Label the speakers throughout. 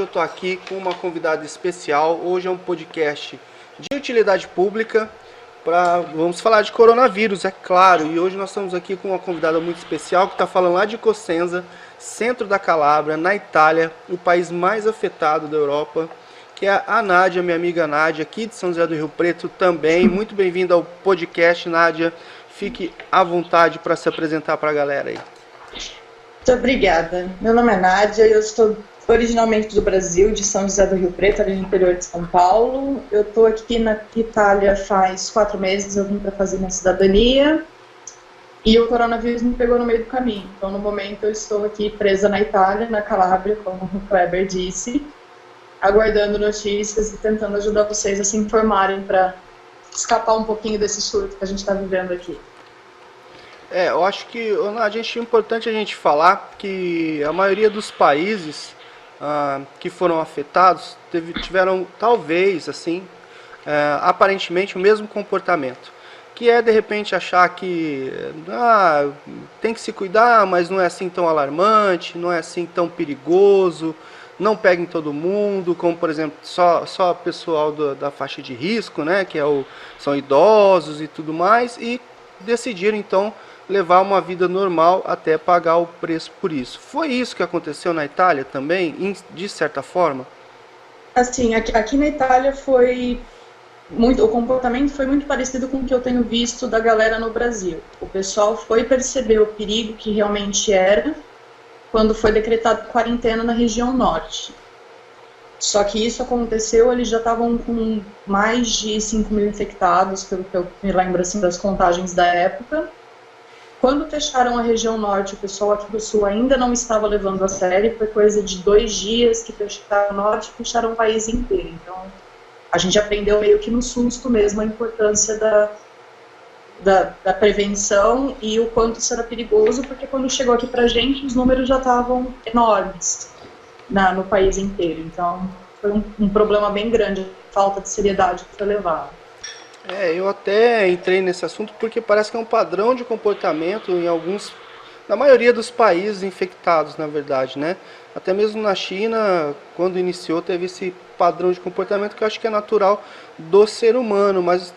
Speaker 1: Hoje eu estou aqui com uma convidada especial. Hoje é um podcast de utilidade pública. Vamos falar de coronavírus, é claro. E hoje nós estamos aqui com uma convidada muito especial que está falando lá de Cosenza, centro da Calábria, na Itália, o país mais afetado da Europa, que é a Nádia, minha amiga Nádia, aqui de São José do Rio Preto também. Muito bem-vinda ao podcast, Nádia. Fique à vontade para se apresentar para a galera aí.
Speaker 2: Muito obrigada. Meu nome é Nádia, eu estou originalmente do Brasil, de São José do Rio Preto, ali no interior de São Paulo. Eu estou aqui na Itália faz 4 meses, eu vim para fazer minha cidadania e o coronavírus me pegou no meio do caminho. Então, no momento, eu estou aqui presa na Itália, na Calábria, como o Kleber disse, aguardando notícias e tentando ajudar vocês a se informarem para escapar um pouquinho desse surto que a gente está vivendo aqui.
Speaker 1: Eu acho que é importante a gente falar que a maioria dos países que foram afetados tiveram, talvez, assim, aparentemente o mesmo comportamento. Que é, de repente, achar que tem que se cuidar, mas não é assim tão alarmante, não é assim tão perigoso, não pega em todo mundo, como, por exemplo, só pessoal da faixa de risco, né, que são idosos e tudo mais, e decidiram, então, levar uma vida normal até pagar o preço por isso. Foi isso que aconteceu na Itália também, de certa forma?
Speaker 2: Assim, aqui na Itália o comportamento foi muito parecido com o que eu tenho visto da galera no Brasil. O pessoal foi perceber o perigo que realmente era quando foi decretado quarentena na região norte. Só que isso aconteceu, eles já estavam com mais de 5.000 infectados, pelo que eu me lembro assim, das contagens da época. Quando fecharam a região norte, o pessoal aqui do sul ainda não estava levando a sério, foi coisa de 2 dias que fecharam o norte e fecharam o país inteiro. Então, a gente aprendeu meio que no susto mesmo a importância da prevenção e o quanto isso era perigoso, porque quando chegou aqui pra gente, os números já estavam enormes no país inteiro. Então, foi um problema bem grande, a falta de seriedade que foi levada.
Speaker 1: Eu até entrei nesse assunto porque parece que é um padrão de comportamento na maioria dos países infectados, na verdade, né? Até mesmo na China, quando iniciou, teve esse padrão de comportamento que eu acho que é natural do ser humano, mas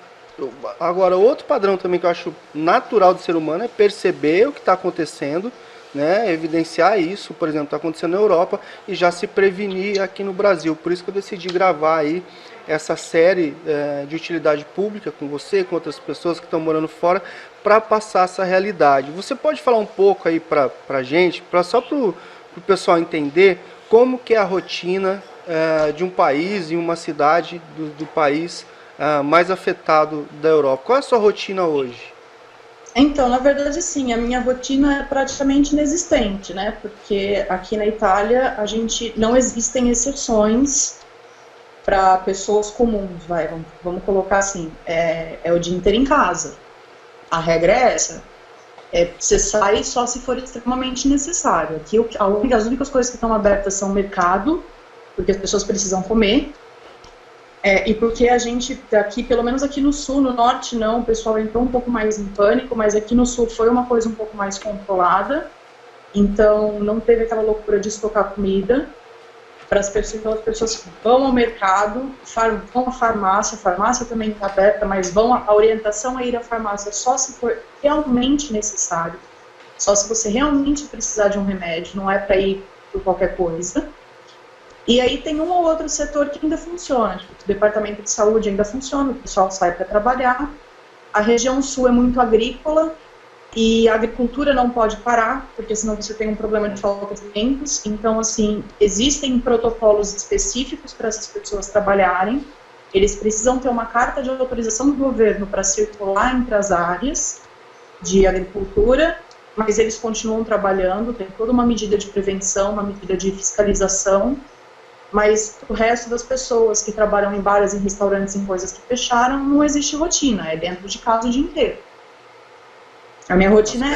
Speaker 1: agora outro padrão também que eu acho natural do ser humano é perceber o que está acontecendo, né? Evidenciar isso, por exemplo, está acontecendo na Europa e já se prevenir aqui no Brasil. Por isso que eu decidi gravar aí essa série de utilidade pública com você, com outras pessoas que estão morando fora, para passar essa realidade. Você pode falar um pouco aí para a gente, só para o pessoal entender como que é a rotina de um país, em uma cidade do país mais afetado da Europa. Qual é a sua rotina hoje?
Speaker 2: Então, na verdade, sim, a minha rotina é praticamente inexistente, né? Porque aqui na Itália não existem exceções para pessoas comuns, vamos colocar assim, é o dia inteiro em casa. A regra é essa. Você sai só se for extremamente necessário. Aqui as únicas coisas que estão abertas são o mercado, porque as pessoas precisam comer, e porque a gente, aqui, pelo menos aqui no sul, no norte não, o pessoal entrou um pouco mais em pânico, mas aqui no sul foi uma coisa um pouco mais controlada, então não teve aquela loucura de estocar comida. Para as pessoas vão ao mercado, vão à farmácia, a farmácia também está aberta, mas a orientação é ir à farmácia só se for realmente necessário, só se você realmente precisar de um remédio, não é para ir por qualquer coisa. E aí tem um ou outro setor que ainda funciona, tipo, o departamento de saúde ainda funciona, o pessoal sai para trabalhar. A região sul é muito agrícola, e a agricultura não pode parar, porque senão você tem um problema de falta de tempos. Então, assim, existem protocolos específicos para essas pessoas trabalharem. Eles precisam ter uma carta de autorização do governo para circular entre as áreas de agricultura, mas eles continuam trabalhando, tem toda uma medida de prevenção, uma medida de fiscalização. Mas o resto das pessoas que trabalham em bares, em restaurantes, em coisas que fecharam, não existe rotina, é dentro de casa o dia inteiro. A minha rotina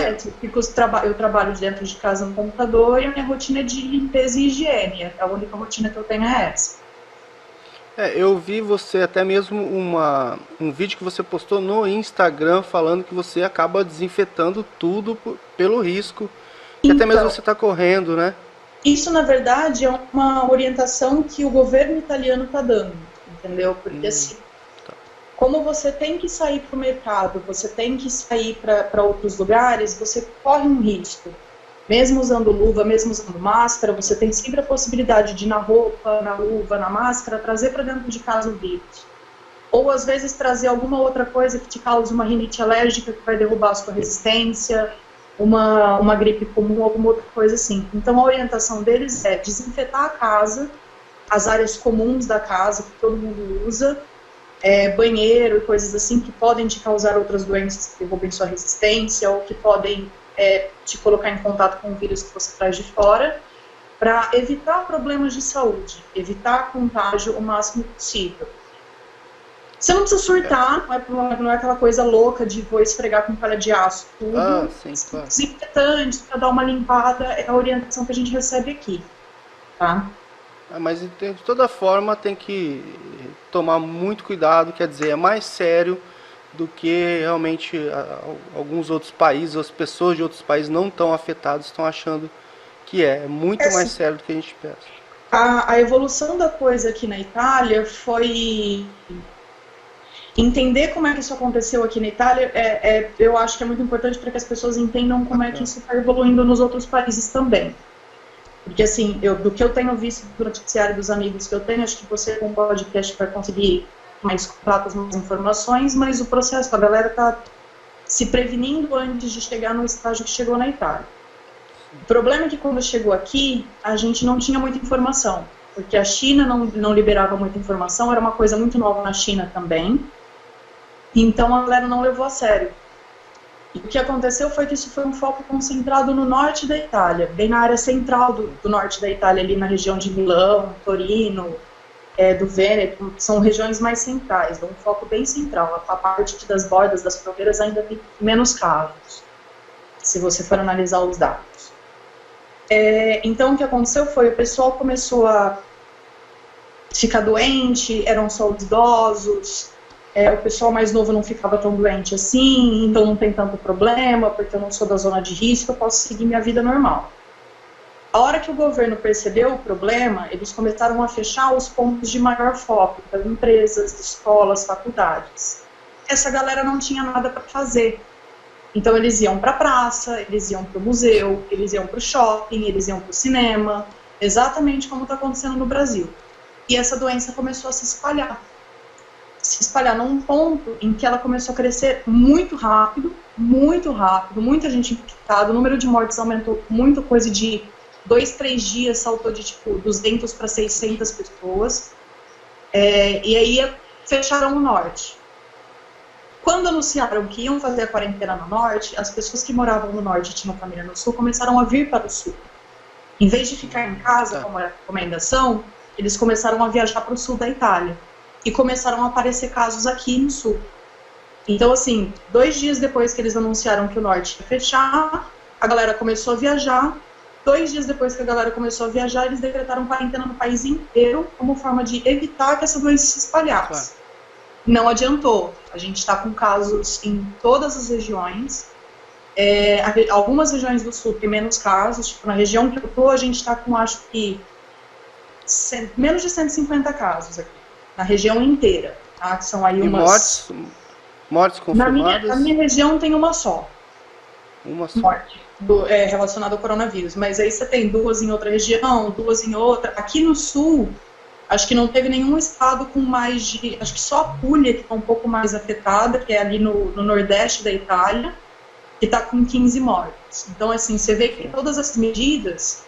Speaker 2: eu trabalho dentro de casa no computador e a minha rotina é de limpeza e higiene. A única rotina que eu tenho é essa.
Speaker 1: Eu vi você até mesmo um vídeo que você postou no Instagram falando que você acaba desinfetando tudo pelo risco que até mesmo você está correndo, né?
Speaker 2: Isso, na verdade, é uma orientação que o governo italiano está dando, entendeu? Porque, assim,
Speaker 1: Tá.
Speaker 2: como você tem que sair para o mercado, você tem que sair para outros lugares, você corre um risco. Mesmo usando luva, mesmo usando máscara, você tem sempre a possibilidade de, na roupa, na luva, na máscara, trazer para dentro de casa o vírus. Ou, às vezes, trazer alguma outra coisa que te cause uma rinite alérgica que vai derrubar a sua resistência, uma gripe comum, alguma outra coisa assim. Então, a orientação deles é desinfetar a casa, as áreas comuns da casa que todo mundo usa, banheiro e coisas assim que podem te causar outras doenças que derrubem sua resistência ou que podem te colocar em contato com o vírus que você traz de fora, para evitar problemas de saúde, evitar contágio o máximo possível. Você não precisa surtar, não é aquela coisa louca de vou esfregar com palha de aço tudo.
Speaker 1: Ah, sim, claro.
Speaker 2: Desinfetantes para dar uma limpada é a orientação que a gente recebe aqui, tá?
Speaker 1: Mas de toda forma tem que tomar muito cuidado, quer dizer, é mais sério do que realmente alguns outros países, as pessoas de outros países não estão afetadas, estão achando que é muito mais
Speaker 2: Assim,
Speaker 1: sério do que a gente pensa.
Speaker 2: a evolução da coisa aqui na Itália foi entender como é que isso aconteceu aqui na Itália. Eu acho que é muito importante para que as pessoas entendam como é que isso está evoluindo nos outros países também. Porque, assim, do que eu tenho visto do noticiário dos amigos que eu tenho, acho que você com o podcast vai conseguir mais contatos, mais informações, mas o processo, a galera está se prevenindo antes de chegar no estágio que chegou na Itália. O problema é que quando chegou aqui, a gente não tinha muita informação, porque a China não liberava muita informação, era uma coisa muito nova na China também, então a galera não levou a sério. E o que aconteceu foi que isso foi um foco concentrado no norte da Itália, bem na área central do norte da Itália, ali na região de Milão, Torino, do Vêneto, são regiões mais centrais, um foco bem central. A parte das bordas das fronteiras ainda tem menos casos, se você for analisar os dados. Então o que aconteceu foi o pessoal começou a ficar doente, eram só os idosos, o pessoal mais novo não ficava tão doente assim, então não tem tanto problema, porque eu não sou da zona de risco, eu posso seguir minha vida normal. A hora que o governo percebeu o problema, eles começaram a fechar os pontos de maior foco, das empresas, escolas, faculdades. Essa galera não tinha nada para fazer. Então eles iam para a praça, eles iam para o museu, eles iam para o shopping, eles iam para o cinema, exatamente como está acontecendo no Brasil. E essa doença começou a se espalhar num ponto em que ela começou a crescer muito rápido, muita gente infectada, o número de mortes aumentou muito, coisa de 2, 3 dias saltou de tipo 200 para 600 pessoas, e aí fecharam o norte. Quando anunciaram que iam fazer a quarentena no norte, as pessoas que moravam no norte e tinham família no sul começaram a vir para o sul. Em vez de ficar em casa, como era a recomendação, eles começaram a viajar para o sul da Itália. E começaram a aparecer casos aqui no sul. Então, assim, 2 dias depois que eles anunciaram que o norte ia fechar, a galera começou a viajar. 2 dias depois que a galera começou a viajar, eles decretaram quarentena no país inteiro como forma de evitar que essa doença se espalhasse. Claro. Não adiantou. A gente está com casos em todas as regiões. Algumas regiões do sul tem menos casos. Tipo, na região que eu estou, a gente está com, acho que, menos de 150 casos aqui. Na região inteira, tá? Que são aí umas...
Speaker 1: mortes confirmadas?
Speaker 2: Na minha região tem uma só.
Speaker 1: Uma só?
Speaker 2: Morte relacionada ao coronavírus. Mas aí você tem 2 em outra região, 2 em outra. Aqui no sul, acho que não teve nenhum estado com mais de... Acho que só a Puglia que está um pouco mais afetada, que é ali no nordeste da Itália, que está com 15 mortes. Então, assim, você vê que todas as medidas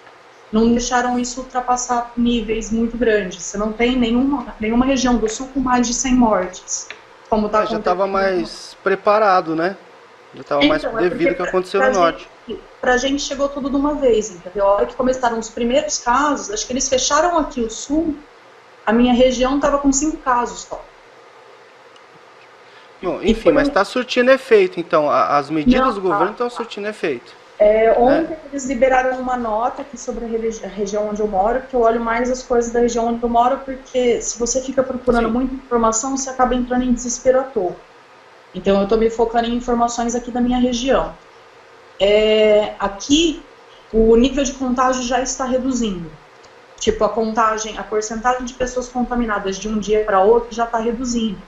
Speaker 2: não deixaram isso ultrapassar níveis muito grandes. Você não tem nenhuma região do sul com mais de 100 mortes. Como tá
Speaker 1: já estava mais preparado, né? Já estava mais devido ao que aconteceu no norte.
Speaker 2: Pra gente chegou tudo de uma vez, entendeu? A hora que começaram os primeiros casos, acho que eles fecharam aqui o sul, a minha região estava com 5 casos só.
Speaker 1: Bom, enfim, mas está surtindo efeito, então. As medidas do governo estão surtindo efeito.
Speaker 2: Ontem eles liberaram uma nota aqui sobre a região onde eu moro, porque eu olho mais as coisas da região onde eu moro, porque se você fica procurando muita informação, você acaba entrando em desespero à toa. Então eu estou me focando em informações aqui da minha região. Aqui o nível de contágio já está reduzindo. Tipo, a porcentagem de pessoas contaminadas de um dia para outro já está reduzindo.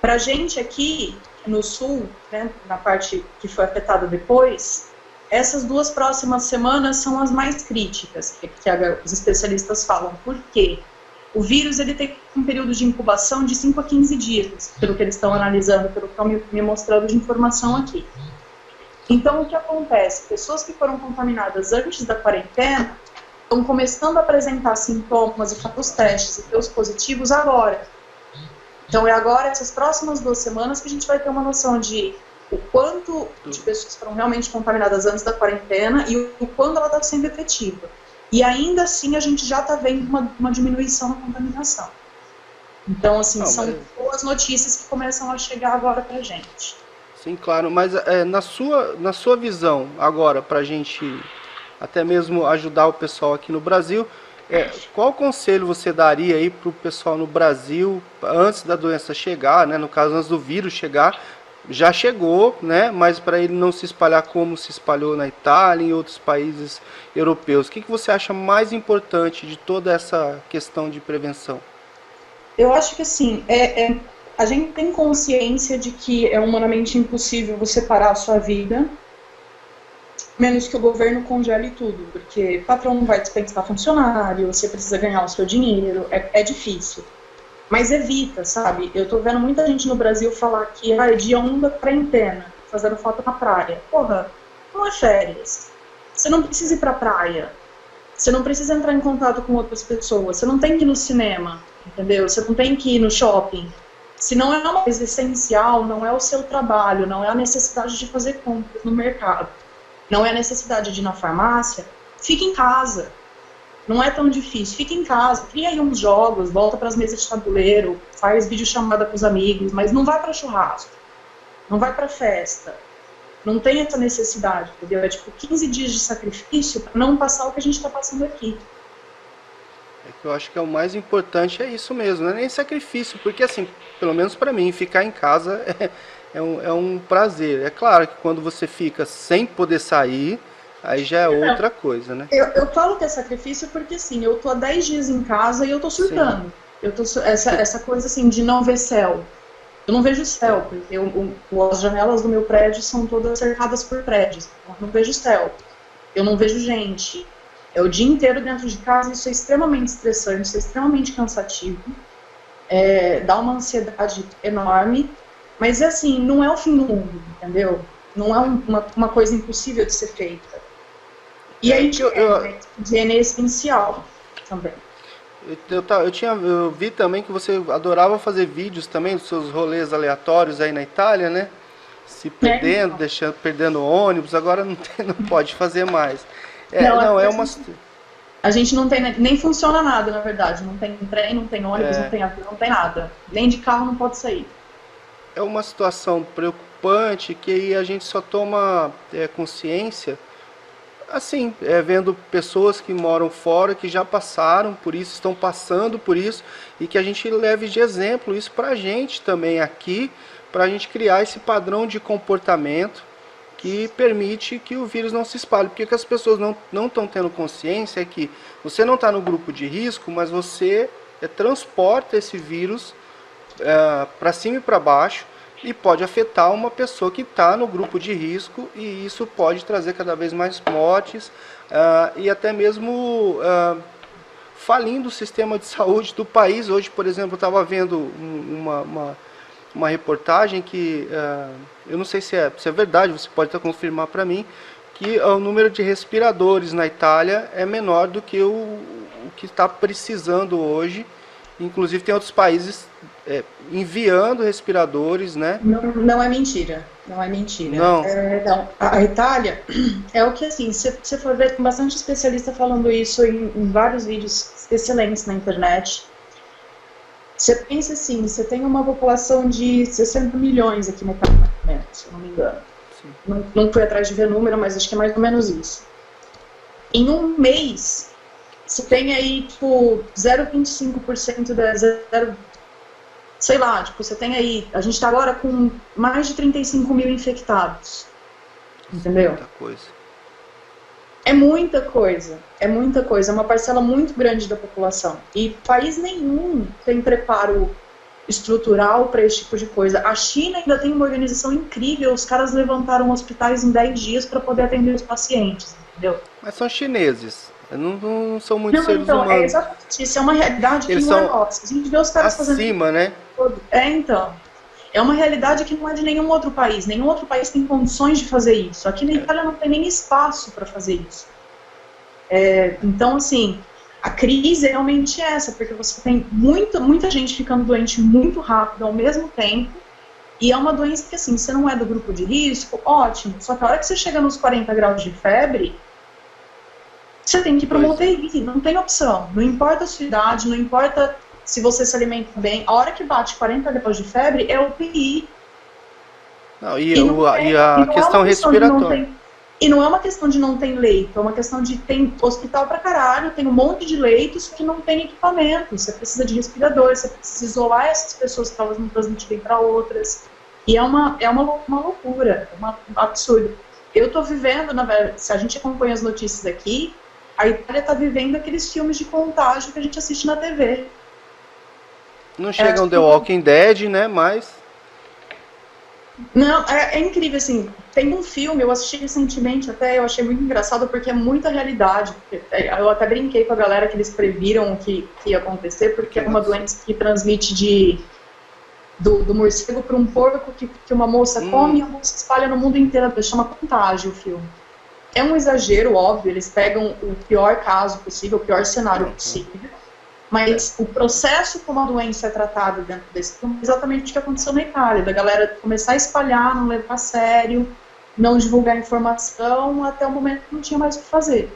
Speaker 2: Para a gente aqui no sul, né, na parte que foi afetada depois, essas 2 próximas semanas são as mais críticas, que os especialistas falam. Por quê? O vírus ele tem um período de incubação de 5 a 15 dias, pelo que eles estão analisando, pelo que estão me mostrando de informação aqui. Então, o que acontece? Pessoas que foram contaminadas antes da quarentena estão começando a apresentar sintomas e fazer os testes e ter os positivos agora. Então, é agora, essas próximas 2 semanas, que a gente vai ter uma noção de o quanto de pessoas foram realmente contaminadas antes da quarentena e o quanto ela está sendo efetiva. E ainda assim, a gente já está vendo uma diminuição na contaminação. Então, assim, são boas notícias que começam a chegar agora para a gente.
Speaker 1: Sim, claro, mas na sua visão agora, para a gente até mesmo ajudar o pessoal aqui no Brasil, qual conselho você daria aí para o pessoal no Brasil, antes da doença chegar, né, no caso antes do vírus chegar, já chegou, né, mas para ele não se espalhar como se espalhou na Itália e em outros países europeus, o que você acha mais importante de toda essa questão de prevenção?
Speaker 2: Eu acho que assim, a gente tem consciência de que é humanamente impossível você parar a sua vida, menos que o governo congele tudo, porque o patrão não vai dispensar funcionário, você precisa ganhar o seu dinheiro, é difícil. Mas evita, sabe? Eu tô vendo muita gente no Brasil falar que é dia 1 da quarentena, fazendo foto na praia. Porra, não é férias. Você não precisa ir pra praia. Você não precisa entrar em contato com outras pessoas. Você não tem que ir no cinema, entendeu? Você não tem que ir no shopping. Se não é uma coisa essencial, não é o seu trabalho, não é a necessidade de fazer compras no mercado, não é a necessidade de ir na farmácia, fique em casa. Não é tão difícil, fica em casa, cria aí uns jogos, volta para as mesas de tabuleiro, faz videochamada com os amigos, mas não vai para churrasco, não vai para festa, não tem essa necessidade, entendeu? É tipo 15 dias de sacrifício para não passar o que a gente está passando aqui.
Speaker 1: É que eu acho que é o mais importante é isso mesmo, não é nem sacrifício, porque assim, pelo menos para mim, ficar em casa é um prazer. É claro que quando você fica sem poder sair, aí já é outra coisa, né?
Speaker 2: Eu falo que é sacrifício porque, assim, eu tô há 10 dias em casa e eu tô surtando. Sim. Essa coisa, assim, de não ver céu. Eu não vejo céu, porque as janelas do meu prédio são todas cercadas por prédios. Eu não vejo céu. Eu não vejo gente. É o dia inteiro dentro de casa, isso é extremamente estressante, isso é extremamente cansativo. Dá uma ansiedade enorme. Mas, assim, não é o fim do mundo, entendeu? Não é uma coisa impossível de ser feita. E aí, higiene é essencial também.
Speaker 1: Eu vi também que você adorava fazer vídeos também dos seus rolês aleatórios aí na Itália, né? Se perdendo, perdendo ônibus, agora não pode fazer mais.
Speaker 2: A gente não tem, nem funciona nada, na verdade. Não tem trem, não tem ônibus, não tem avião, não tem nada. Nem de carro não pode sair.
Speaker 1: É uma situação preocupante que aí a gente só toma consciência assim, vendo pessoas que moram fora, que já passaram por isso, estão passando por isso, e que a gente leve de exemplo isso para a gente também aqui, para a gente criar esse padrão de comportamento que permite que o vírus não se espalhe. Porque que as pessoas não estão tendo consciência é que você não está no grupo de risco, mas você transporta esse vírus para cima e para baixo, e pode afetar uma pessoa que está no grupo de risco, e isso pode trazer cada vez mais mortes e até mesmo falindo o sistema de saúde do país. Hoje, por exemplo, eu estava vendo uma reportagem que, eu não sei se é verdade, você pode até confirmar para mim, que o número de respiradores na Itália é menor do que o que está precisando hoje. Inclusive tem outros países enviando respiradores, né?
Speaker 2: Não é mentira, não é mentira.
Speaker 1: Não.
Speaker 2: Não. A Itália é o que, assim, você for ver, tem bastante especialista falando isso em vários vídeos excelentes na internet. Você pensa assim, você tem uma população de 60 milhões aqui na Itália, se eu não me engano. Não fui atrás de ver número, mas acho que é mais ou menos isso. Em um mês, você tem aí, tipo, 0,25% sei lá, tipo, você tem aí, a gente tá agora com mais de 35 mil infectados, entendeu?
Speaker 1: Muita coisa.
Speaker 2: é muita coisa, é uma parcela muito grande da população. E país nenhum tem preparo estrutural para esse tipo de coisa. A China ainda tem uma organização incrível, os caras levantaram hospitais em 10 dias para poder atender os pacientes, entendeu?
Speaker 1: Mas são chineses, não são muitos
Speaker 2: Não,
Speaker 1: seres
Speaker 2: então, é
Speaker 1: humanos.
Speaker 2: exatamente isso, é uma realidade que
Speaker 1: Eles
Speaker 2: não é
Speaker 1: são
Speaker 2: nossa. A gente vê os caras fazendo
Speaker 1: acima, né?
Speaker 2: tudo. Então, é uma realidade que não é de nenhum outro país. Nenhum outro país tem condições de fazer isso. Aqui na Itália não tem nem espaço para fazer isso. Então, assim, a crise é realmente essa, porque você tem muita gente ficando doente muito rápido ao mesmo tempo, e é uma doença que, assim, você não é do grupo de risco, ótimo, só que a hora que você chega nos 40 graus de febre, você tem que ir para uma UTI, não tem opção. Não importa a sua idade, não importa se você se alimenta bem, a hora que bate 40 graus de febre é UTI.
Speaker 1: Não,
Speaker 2: E
Speaker 1: a
Speaker 2: não é
Speaker 1: questão
Speaker 2: uma questão de não
Speaker 1: respiratória.
Speaker 2: ter. E não é uma questão de não ter leito, é uma questão de tem hospital pra caralho, tem um monte de leitos que não tem equipamento. Você precisa de respirador, você precisa isolar essas pessoas que elas não transmitirem para outras. E é uma loucura, é um absurdo. Eu tô vivendo, na verdade, se a gente acompanha as notícias aqui, a Itália tá vivendo aqueles filmes de contágio que a gente assiste na TV.
Speaker 1: Não chega um The Walking Dead, né? Mas
Speaker 2: Não, é incrível, assim, tem um filme, eu assisti recentemente até, eu achei muito engraçado porque é muita realidade. Eu até brinquei com a galera que eles previram o que ia acontecer, porque é uma doença que transmite do morcego para um porco que uma moça come e a moça espalha no mundo inteiro, chama Contágio o filme. É um exagero, óbvio, eles pegam o pior caso possível, o pior cenário possível, mas o processo como a doença é tratada dentro desse filme é exatamente o que aconteceu na Itália, da galera começar a espalhar, não levar a sério, não divulgar informação, até o momento que não tinha mais o que fazer.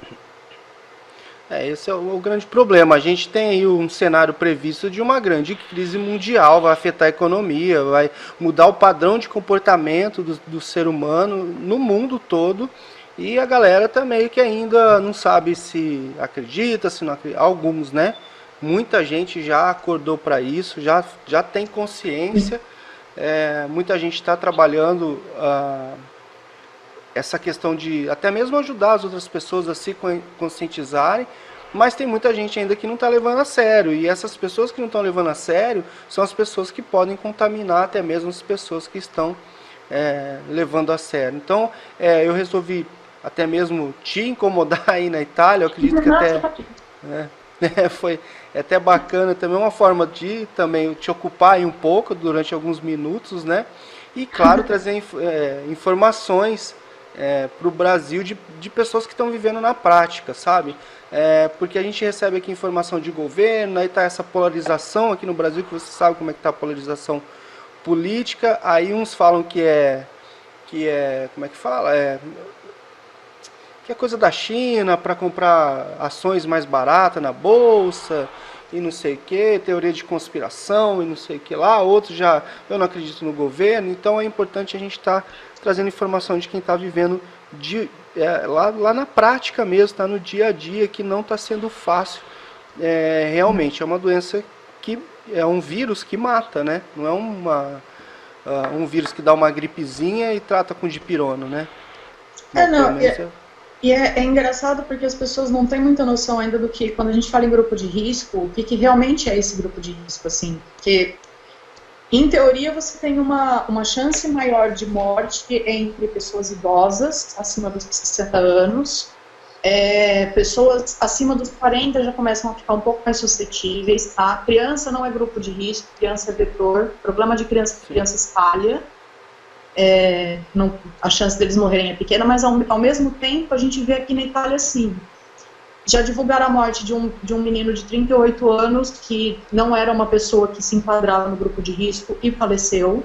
Speaker 1: Esse é o grande problema. A gente tem aí um cenário previsto de uma grande crise mundial, vai afetar a economia, vai mudar o padrão de comportamento do ser humano no mundo todo. E a galera também que ainda não sabe se acredita, se não acredita. Alguns, né? Muita gente já acordou para isso, já tem consciência. Muita gente está trabalhando essa questão de até mesmo ajudar as outras pessoas a se conscientizarem, mas tem muita gente ainda que não está levando a sério. E essas pessoas que não estão levando a sério são as pessoas que podem contaminar até mesmo as pessoas que estão levando a sério. Então, eu resolvi até mesmo te incomodar aí na Itália. Eu acredito que até foi até bacana, também uma forma de também te ocupar aí um pouco durante alguns minutos, né? E claro, trazer informações para o Brasil de pessoas que estão vivendo na prática, sabe? Porque a gente recebe aqui informação de governo, aí está essa polarização aqui no Brasil, que você sabe como é que está a polarização política. Aí uns falam que como é que fala? Que é coisa da China para comprar ações mais baratas na bolsa e não sei o que, teoria de conspiração e não sei o que lá. Outros já, eu não acredito no governo. Então é importante a gente estar trazendo informação de quem está vivendo lá na prática mesmo, tá no dia a dia, que não está sendo fácil. Realmente é uma doença que é um vírus que mata, né? Não é um vírus que dá uma gripezinha e trata com dipirona, né?
Speaker 2: E é engraçado porque as pessoas não têm muita noção ainda do que, quando a gente fala em grupo de risco, o que realmente é esse grupo de risco, assim. Porque, em teoria, você tem uma chance maior de morte entre pessoas idosas, acima dos 60 anos. Pessoas acima dos 40 já começam a ficar um pouco mais suscetíveis. A criança não é grupo de risco, criança é vetor. O problema de criança é que criança espalha. A chance deles morrerem é pequena, mas ao mesmo tempo a gente vê aqui na Itália assim, já divulgaram a morte de um menino de 38 anos que não era uma pessoa que se enquadrava no grupo de risco e faleceu,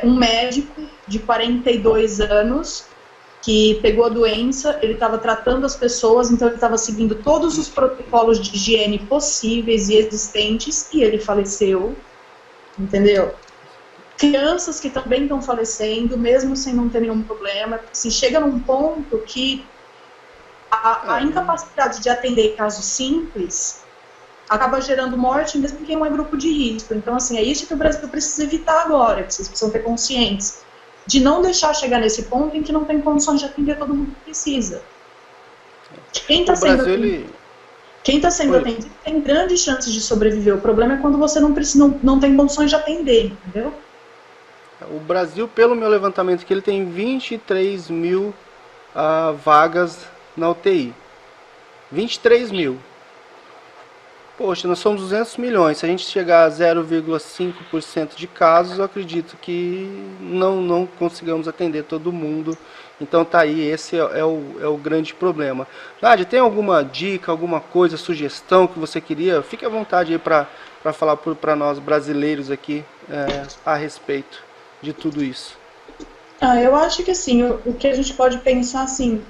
Speaker 2: um médico de 42 anos que pegou a doença, ele estava tratando as pessoas, então ele estava seguindo todos os protocolos de higiene possíveis e existentes e ele faleceu, entendeu? Crianças que também estão falecendo, mesmo sem não ter nenhum problema, se chega num ponto que a incapacidade de atender casos simples acaba gerando morte mesmo quem não é grupo de risco. Então, assim, é isso que o Brasil precisa evitar agora, que vocês precisam ter consciência de não deixar chegar nesse ponto em que não tem condições de atender todo mundo que precisa. Quem está
Speaker 1: O
Speaker 2: sendo
Speaker 1: Brasil,
Speaker 2: atendido,
Speaker 1: ele...
Speaker 2: quem tá sendo
Speaker 1: Oi.
Speaker 2: atendido tem grandes chances de sobreviver. O problema é quando você não precisa, não tem condições de atender, entendeu?
Speaker 1: O Brasil, pelo meu levantamento aqui, ele tem 23 mil vagas na UTI. 23 mil. Poxa, nós somos 200 milhões. Se a gente chegar a 0,5% de casos, eu acredito que não consigamos atender todo mundo. Então tá aí, esse é o grande problema. Nádia, tem alguma dica, alguma coisa, sugestão que você queria? Fique à vontade aí para falar para nós brasileiros aqui a respeito de tudo isso.
Speaker 2: Eu acho que assim, o que a gente pode pensar assim,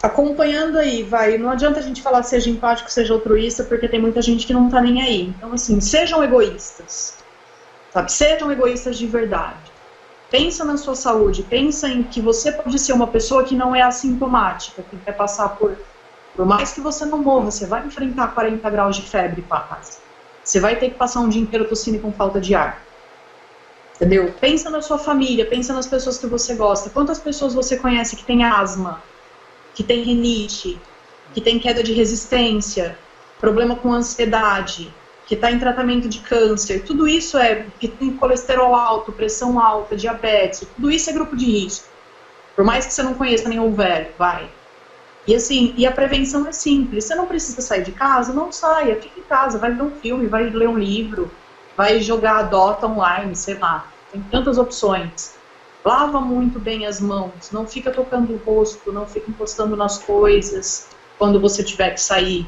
Speaker 2: acompanhando aí, vai, não adianta a gente falar seja empático, seja altruísta, porque tem muita gente que não tá nem aí. Então, assim, sejam egoístas, sabe? Sejam egoístas de verdade. Pensa na sua saúde, pensa em que você pode ser uma pessoa que não é assintomática, que vai passar por mais que você não morra, você vai enfrentar 40 graus de febre, quase. Você vai ter que passar um dia inteiro tossindo com falta de ar. Entendeu? Pensa na sua família, pensa nas pessoas que você gosta. Quantas pessoas você conhece que tem asma, que tem rinite, que tem queda de resistência, problema com ansiedade, que está em tratamento de câncer? Tudo isso que tem colesterol alto, pressão alta, diabetes, tudo isso é grupo de risco. Por mais que você não conheça nenhum velho, vai. E assim, e a prevenção é simples. Você não precisa sair de casa, não saia, fique em casa, vai ver um filme, vai ler um livro, vai jogar a Dota online, sei lá. Tem tantas opções. Lava muito bem as mãos, não fica tocando o rosto, não fica encostando nas coisas quando você tiver que sair.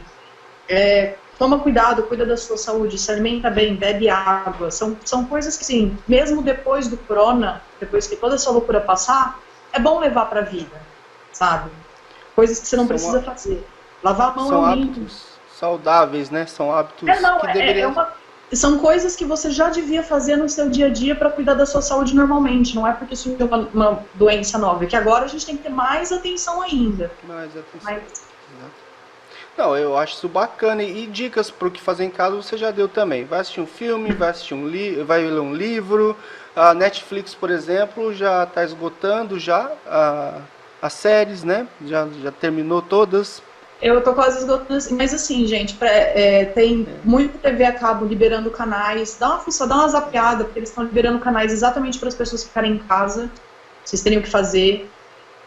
Speaker 2: Toma cuidado, cuida da sua saúde, se alimenta bem, bebe água. São coisas que, sim, mesmo depois do corona, depois que toda essa loucura passar, é bom levar para a vida, sabe? Coisas que você não precisa fazer. Lavar a mão
Speaker 1: São
Speaker 2: é o mínimo.
Speaker 1: hábitos saudáveis, né? São hábitos que deveriam...
Speaker 2: São coisas que você já devia fazer no seu dia a dia para cuidar da sua saúde normalmente. Não é porque surgiu uma doença nova. É que agora a gente tem que ter mais atenção ainda.
Speaker 1: Mais atenção. Não, eu acho isso bacana. E dicas para o que fazer em casa você já deu também. Vai assistir um filme, vai assistir vai ler um livro. A Netflix, por exemplo, já está esgotando já as séries, né? Já terminou todas.
Speaker 2: Eu tô quase esgotando assim, mas assim, gente, tem muito TV a cabo liberando canais. Dá uma zapeada, porque eles estão liberando canais exatamente para as pessoas ficarem em casa, vocês teriam que fazer.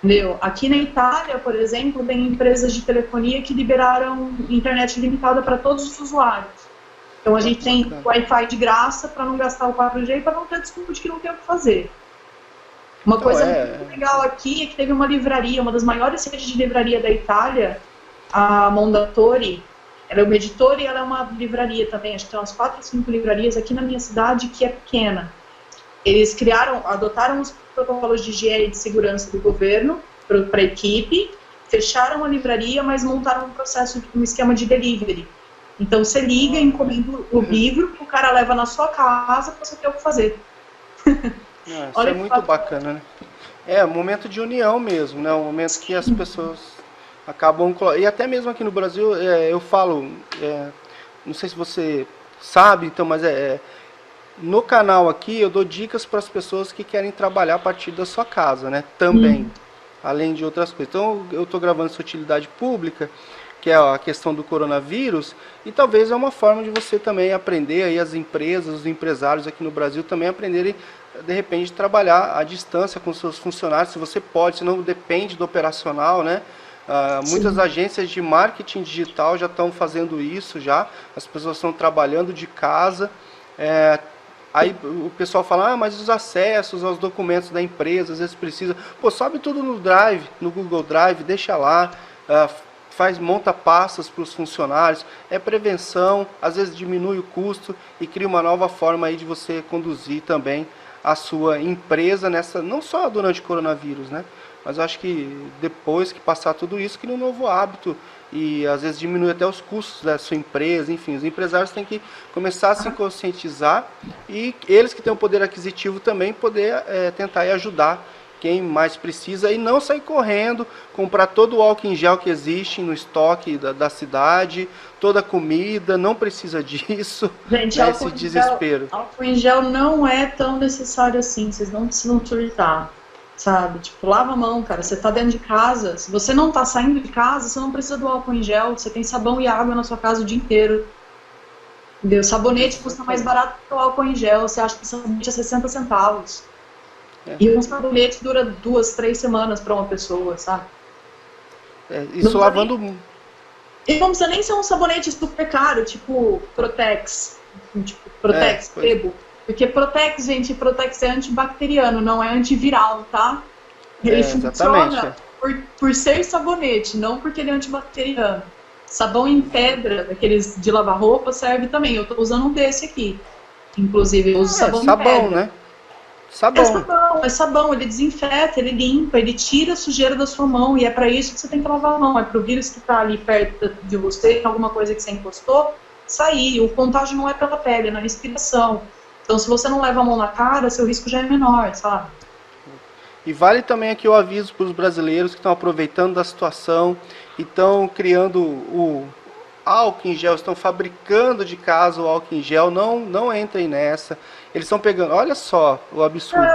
Speaker 2: Entendeu? Aqui na Itália, por exemplo, tem empresas de telefonia que liberaram internet limitada para todos os usuários. Então a gente tem Wi-Fi de graça para não gastar o 4G e para não ter desculpa de que não tem o que fazer. Uma coisa muito legal aqui é que teve uma livraria, uma das maiores redes de livraria da Itália, a Mondadori. Ela é uma editora e ela é uma livraria também. Acho que tem umas 4 ou 5 livrarias aqui na minha cidade, que é pequena. Eles adotaram os protocolos de higiene e de segurança do governo para a equipe, fecharam a livraria, mas montaram um esquema de delivery. Então você liga, encomenda o livro, o cara leva na sua casa para você ter o que fazer.
Speaker 1: Isso é muito bacana, né? É um momento de união mesmo, né? Um momento que as pessoas acabam... E até mesmo aqui no Brasil, eu falo, não sei se você sabe, então, mas no canal aqui eu dou dicas para as pessoas que querem trabalhar a partir da sua casa, né? Também, além de outras coisas. Então eu estou gravando essa utilidade pública, que é a questão do coronavírus, e talvez é uma forma de você também aprender, aí as empresas, os empresários aqui no Brasil também aprenderem, de repente, trabalhar à distância com seus funcionários, se você pode, se não depende do operacional, né? Muitas agências de marketing digital já estão fazendo isso já, as pessoas estão trabalhando de casa. Aí o pessoal fala, mas os acessos aos documentos da empresa, às vezes precisa. Pô, sobe tudo no Drive, no Google Drive, deixa lá, monta pastas para os funcionários. É prevenção, às vezes diminui o custo e cria uma nova forma aí de você conduzir também a sua empresa não só durante o coronavírus, né? Mas eu acho que depois que passar tudo isso, cria um novo hábito e às vezes diminui até os custos da sua empresa. Enfim, os empresários têm que começar a se conscientizar e eles que têm o poder aquisitivo também poder tentar ajudar quem mais precisa e não sair correndo, comprar todo o álcool em gel que existe no estoque da cidade, toda a comida, não precisa disso.
Speaker 2: Gente,
Speaker 1: né, desespero.
Speaker 2: Álcool em gel não é tão necessário assim, vocês não precisam surtar. sabe? Tipo, lava a mão, cara. Você tá dentro de casa. Se você não tá saindo de casa, você não precisa do álcool em gel. Você tem sabão e água na sua casa o dia inteiro. Entendeu? Sabonete custa mais barato que o álcool em gel. Você acha que o sabonete é 60 centavos. E um sabonete dura 2, 3 semanas para uma pessoa, sabe?
Speaker 1: Isso lavando...
Speaker 2: E não precisa nem ser um sabonete super caro, tipo Protex. Tipo, Protex, Pebo. Porque Protex, gente, Protex é antibacteriano, não é antiviral, tá? Ele funciona por ser sabonete, não porque ele é antibacteriano. Sabão em pedra, daqueles de lavar roupa, serve também. Eu tô usando um desse aqui. Inclusive, eu uso sabão em pedra.
Speaker 1: Né? Sabão.
Speaker 2: É sabão, ele desinfeta, ele limpa, ele tira a sujeira da sua mão, e é para isso que você tem que lavar a mão, é para o vírus que está ali perto de você, alguma coisa que você encostou, sair. O contágio não é pela pele, é na respiração. Então, se você não leva a mão na cara, seu risco já é menor, sabe?
Speaker 1: E vale também aqui o aviso para os brasileiros que estão aproveitando da situação e estão criando o álcool em gel, estão fabricando de casa o álcool em gel, não entrem nessa. Eles estão pegando, olha só o absurdo.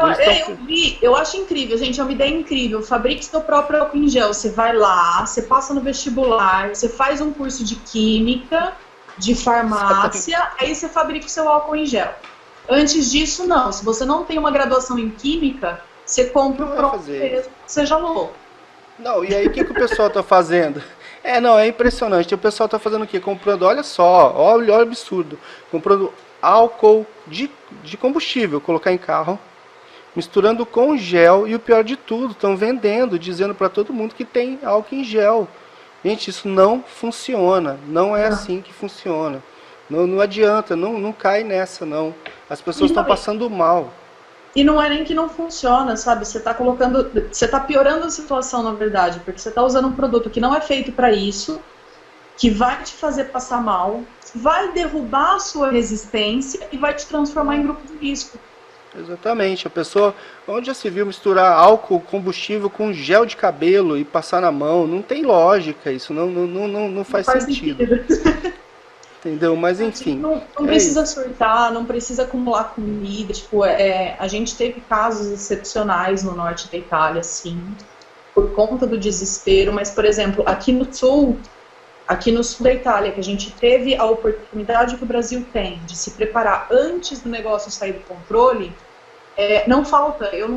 Speaker 2: Eu acho incrível, gente, é uma ideia incrível. Fabrique seu próprio álcool em gel. Você vai lá, você passa no vestibular, você faz um curso de química, de farmácia, aí você fabrica o seu álcool em gel. Antes disso, não. Se você não tem uma graduação em química, você compra o próprio mesmo, seja louco.
Speaker 1: Não, e aí o que o pessoal está fazendo? É impressionante. O pessoal está fazendo o quê? Comprando, olha só, olha o absurdo. Comprando álcool de combustível, colocar em carro, misturando com gel, e o pior de tudo, estão vendendo, dizendo para todo mundo que tem álcool em gel. Gente, isso não funciona, não é assim que funciona. Não adianta, não cai nessa, não. As pessoas estão passando mal.
Speaker 2: E não é nem que não funciona, sabe? Você tá piorando a situação, na verdade, porque você tá usando um produto que não é feito para isso, que vai te fazer passar mal, vai derrubar a sua resistência e vai te transformar em grupo de risco.
Speaker 1: Exatamente. A pessoa, onde já se viu misturar álcool, combustível com gel de cabelo e passar na mão? Não tem lógica isso, não faz sentido. Entendeu? Mas enfim.
Speaker 2: Não precisa surtar, não precisa acumular comida. Tipo, a gente teve casos excepcionais no norte da Itália, sim, por conta do desespero. Mas, por exemplo, aqui no sul da Itália, que a gente teve a oportunidade que o Brasil tem de se preparar antes do negócio sair do controle, não falta. Eu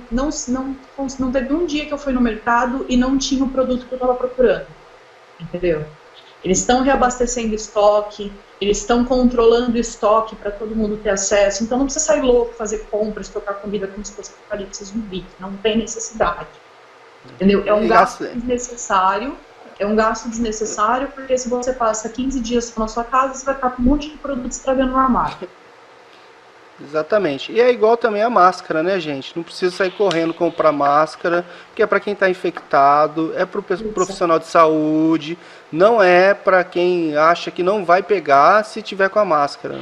Speaker 2: não teve um dia que eu fui no mercado e não tinha o produto que eu estava procurando. Entendeu? Eles estão reabastecendo estoque, eles estão controlando o estoque para todo mundo ter acesso. Então não precisa sair louco, fazer compras, trocar comida como se fosse apocalipse zumbi. Não tem necessidade. Entendeu? É um gasto desnecessário. É um gasto desnecessário, porque se você passa 15 dias na sua casa, você vai ficar com um monte de produto estragando no armário.
Speaker 1: Exatamente. E é igual também a máscara, né, gente? Não precisa sair correndo comprar máscara, porque é para quem está infectado, é para o profissional de saúde, não é para quem acha que não vai pegar se tiver com a máscara.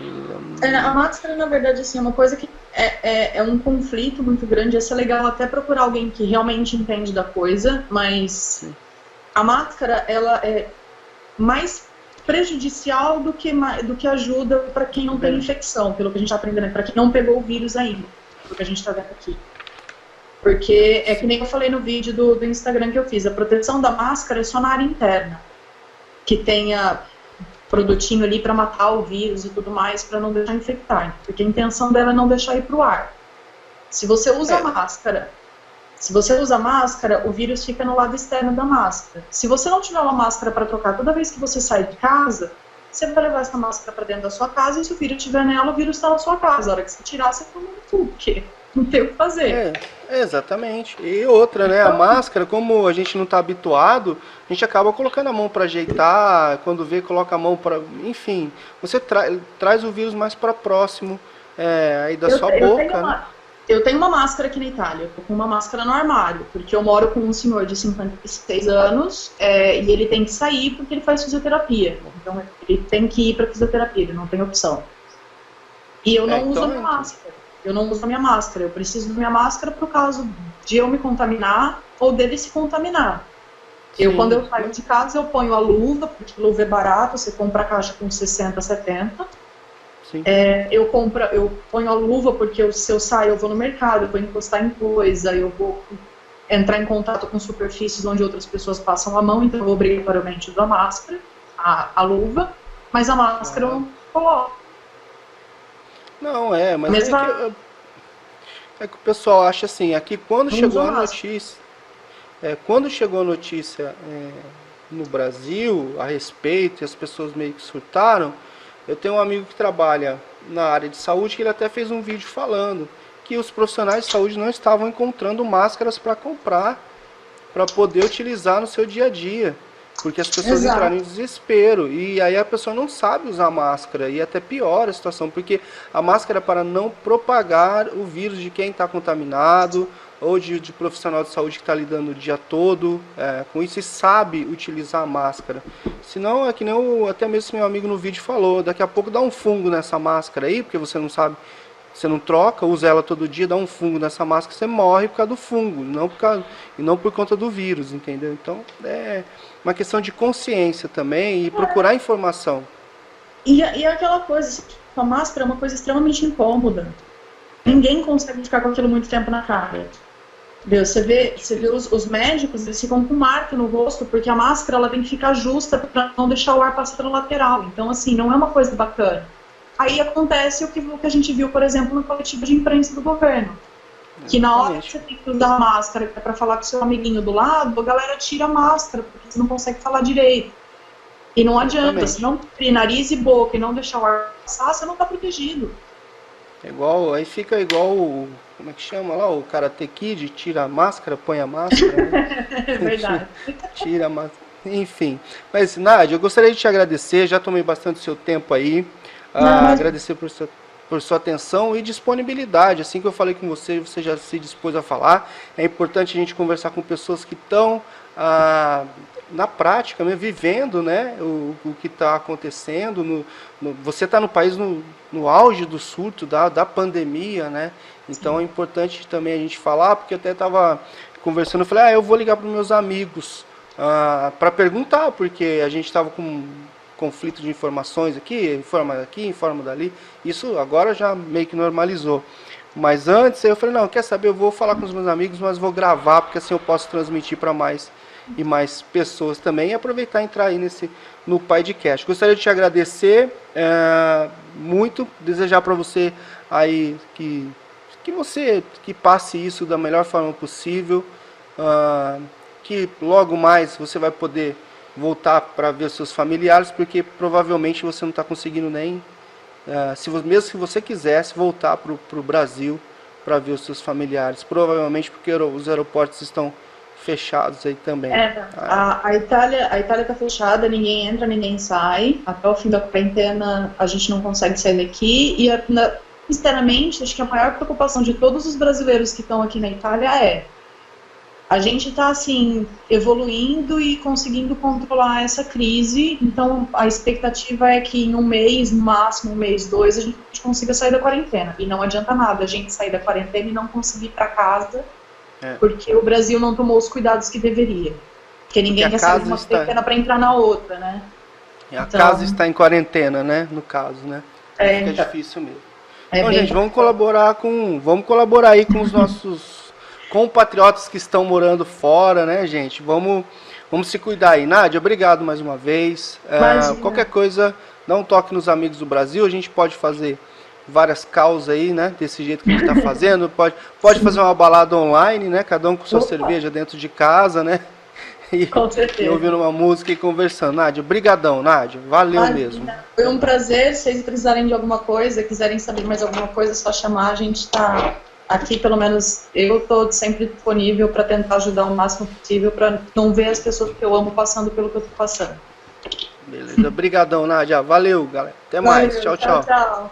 Speaker 2: A máscara, na verdade, assim, é uma coisa que é um conflito muito grande. Ia ser legal até procurar alguém que realmente entende da coisa, mas sim, a máscara, ela é mais prejudicial do que ajuda para quem não tem infecção, pelo que a gente está aprendendo, para quem não pegou o vírus ainda, pelo que a gente está vendo aqui. Porque é que nem eu falei no vídeo do Instagram que eu fiz, a proteção da máscara é só na área interna, que tenha produtinho ali para matar o vírus e tudo mais, para não deixar infectar, porque a intenção dela é não deixar ir para o ar. Se você usa máscara, o vírus fica no lado externo da máscara. Se você não tiver uma máscara para trocar toda vez que você sai de casa, você vai levar essa máscara para dentro da sua casa, e se o vírus estiver nela, o vírus está na sua casa. A hora que você tirar, você toma tudo, porque não tem o que fazer.
Speaker 1: Exatamente. E outra, né? A máscara, como a gente não está habituado, a gente acaba colocando a mão para ajeitar, quando vê, coloca a mão para... Enfim, você traz o vírus mais para próximo aí da sua boca, né?
Speaker 2: Eu tenho uma máscara aqui na Itália, eu tô com uma máscara no armário, porque eu moro com um senhor de 56 anos e ele tem que sair porque ele faz fisioterapia. Então ele tem que ir para fisioterapia, ele não tem opção. E eu não uso a minha máscara. Eu não uso a minha máscara. Eu preciso da minha máscara por caso de eu me contaminar ou dele se contaminar. Sim. Quando eu saio de casa, eu ponho a luva, porque a luva é barata, você compra a caixa com 60, 70.
Speaker 1: Sim.
Speaker 2: Eu ponho a luva porque se eu saio, eu vou no mercado, eu vou encostar em coisa, eu vou entrar em contato com superfícies onde outras pessoas passam a mão, então eu obrigatoriamente uso a máscara, a luva, mas a máscara eu não coloco.
Speaker 1: Não, mas
Speaker 2: Mesma,
Speaker 1: é que o pessoal acha assim, aqui quando
Speaker 2: não uso
Speaker 1: chegou
Speaker 2: a
Speaker 1: a
Speaker 2: máscara.
Speaker 1: notícia, quando chegou a notícia no Brasil a respeito, e as pessoas meio que surtaram, eu tenho um amigo que trabalha na área de saúde que ele até fez um vídeo falando que os profissionais de saúde não estavam encontrando máscaras para comprar, para poder utilizar no seu dia a dia, porque as pessoas entraram em
Speaker 2: Exato.
Speaker 1: desespero e aí a pessoa não sabe usar máscara e até piora a situação, porque a máscara é para não propagar o vírus de quem está contaminado ou de profissional de saúde que está lidando o dia todo com isso e sabe utilizar a máscara. Senão é que nem até mesmo esse meu amigo no vídeo falou, daqui a pouco dá um fungo nessa máscara aí, porque você não sabe, você não troca, usa ela todo dia, dá um fungo nessa máscara, você morre por causa do fungo, e não por conta do vírus, entendeu? Então é uma questão de consciência também e procurar informação.
Speaker 2: E aquela coisa, assim, a máscara é uma coisa extremamente incômoda. Ninguém consegue ficar com aquilo muito tempo na cara. Entendeu? Você vê os médicos, eles ficam com marca no rosto, porque a máscara ela tem que ficar justa para não deixar o ar passar pela lateral. Então, assim, não é uma coisa bacana. Aí acontece o que a gente viu, por exemplo, no coletivo de imprensa do governo. Que na hora que
Speaker 1: Exatamente.
Speaker 2: você tem que usar a máscara para falar com o seu amiguinho do lado, a galera tira a máscara, porque você não consegue falar direito. E não adianta, se
Speaker 1: Exatamente.
Speaker 2: não cobrir nariz e boca e não deixar o ar passar, você não está protegido.
Speaker 1: É igual, aí fica igual como é que chama lá, o Karate Kid, tira a máscara, põe a máscara, né?
Speaker 2: É verdade.
Speaker 1: Tira a máscara. Enfim. Mas, Nádia, eu gostaria de te agradecer, já tomei bastante seu tempo aí.
Speaker 2: Não, mas
Speaker 1: Agradecer por sua atenção e disponibilidade. Assim que eu falei com você, você já se dispôs a falar. É importante a gente conversar com pessoas que estão na prática, né, vivendo, né, o que está acontecendo. Você está no país no auge do surto da pandemia, né? Então é
Speaker 2: sim.
Speaker 1: importante também a gente falar, porque eu até estava conversando, eu falei, eu vou ligar para os meus amigos para perguntar, porque a gente estava com um conflito de informações aqui, informa daqui, informa dali. Isso agora já meio que normalizou. Mas antes eu falei, não, quer saber, eu vou falar com os meus amigos, mas vou gravar, porque assim eu posso transmitir para mais e mais pessoas também e aproveitar e entrar aí no podcast. Gostaria de te agradecer muito, desejar para você aí que passe isso da melhor forma possível, que logo mais você vai poder voltar para ver seus familiares, porque provavelmente você não está conseguindo nem, mesmo se você quisesse voltar para o Brasil para ver os seus familiares, provavelmente porque os aeroportos estão fechados aí também.
Speaker 2: A Itália está fechada, ninguém entra, ninguém sai. Até o fim da quarentena a gente não consegue sair daqui. E, sinceramente, acho que a maior preocupação de todos os brasileiros que estão aqui na Itália a gente está assim evoluindo e conseguindo controlar essa crise. Então a expectativa é que em um mês, no máximo um mês, dois, a gente consiga sair da quarentena. E não adianta nada a gente sair da quarentena e não conseguir ir para casa,
Speaker 1: É,
Speaker 2: porque o Brasil não tomou os cuidados que deveria. Porque
Speaker 1: porque
Speaker 2: ninguém quer sair de uma quarentena para entrar na outra, né?
Speaker 1: a casa
Speaker 2: Então,
Speaker 1: está em quarentena, né? No caso, né? Aí fica
Speaker 2: então,
Speaker 1: difícil mesmo.
Speaker 2: é
Speaker 1: Então,
Speaker 2: bem
Speaker 1: gente,
Speaker 2: complicado.
Speaker 1: vamos colaborar aí com os nossos compatriotas que estão morando fora, né, gente? Vamos se cuidar aí. Nádia, obrigado mais uma vez. Qualquer
Speaker 2: Imagina.
Speaker 1: coisa, dá um toque nos amigos do Brasil. A gente pode fazer várias causas aí, né? Desse jeito que a gente está fazendo. Pode fazer
Speaker 2: Sim.
Speaker 1: uma balada online, né? Cada um com sua
Speaker 2: Opa,
Speaker 1: cerveja dentro de casa, né? E,
Speaker 2: com
Speaker 1: e ouvindo
Speaker 2: certeza.
Speaker 1: uma música e conversando. Nádia, brigadão, Nádia. Valeu mesmo.
Speaker 2: Imagina. Foi um prazer. Se vocês precisarem de alguma coisa, quiserem saber mais alguma coisa, é só chamar. A gente está aqui, pelo menos eu estou sempre disponível para tentar ajudar o máximo possível, para não ver as pessoas que eu amo passando pelo que eu estou passando.
Speaker 1: Beleza. Obrigadão, Nádia. Valeu, galera. Até mais.
Speaker 2: Valeu,
Speaker 1: Tchau,
Speaker 2: tchau,
Speaker 1: tchau.
Speaker 2: tchau.